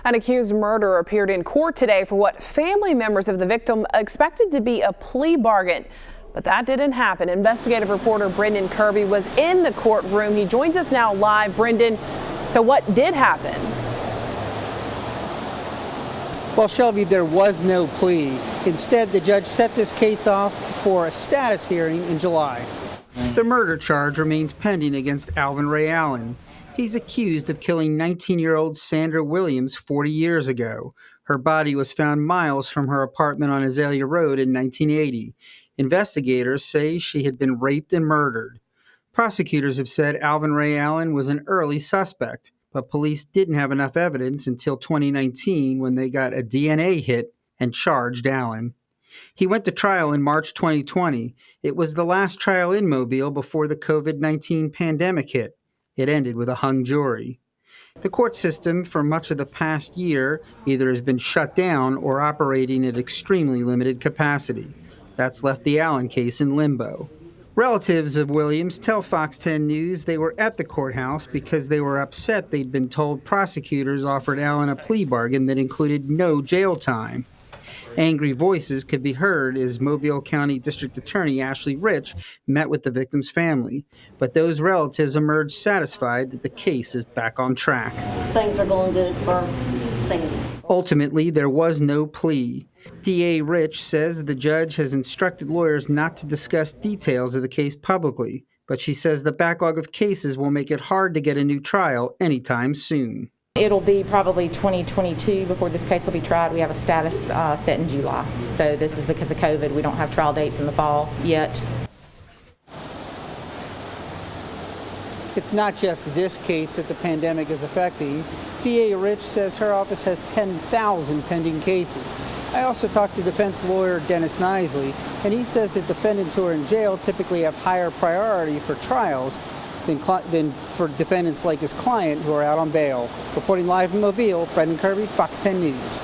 An accused murderer appeared in court today for what family members of the victim expected to be a plea bargain. But that didn't happen. Investigative reporter Brendan Kirby was in the courtroom. He joins us now live. Brendan, so what did happen? Well, Shelby, there was no plea. Instead, the judge set this case off for a status hearing in July. The murder charge remains pending against Alvin Ray Allen. He's accused of killing 19-year-old Sandra Williams 40 years ago. Her body was found miles from her apartment on Azalea Road in 1980. Investigators say she had been raped and murdered. Prosecutors have said Alvin Ray Allen was an early suspect, but police didn't have enough evidence until 2019 when they got a DNA hit and charged Allen. He went to trial in March 2020. It was the last trial in Mobile before the COVID-19 pandemic hit. It ended with a hung jury. The court system for much of the past year either has been shut down or operating at extremely limited capacity. That's left the Allen case in limbo. Relatives of Williams tell Fox 10 News they were at the courthouse because they were upset they'd been told prosecutors offered Allen a plea bargain that included no jail time. Angry voices could be heard as Mobile County District Attorney Ashley Rich met with the victim's family, but those relatives emerged satisfied that the case is back on track. Things are going good for Sandy. Ultimately, there was no plea. DA Rich says the judge has instructed lawyers not to discuss details of the case publicly, but she says the backlog of cases will make it hard to get a new trial anytime soon. It'll be probably 2022 before this case will be tried. We have a status set in July. So this is because of COVID. We don't have trial dates in the fall yet. It's not just this case that the pandemic is affecting. DA Rich says her office has 10,000 pending cases. I also talked to defense lawyer Dennis Nisley, and he says that defendants who are in jail typically have higher priority for trials than for defendants like his client who are out on bail. Reporting live in Mobile, Brendan Kirby, Fox 10 News.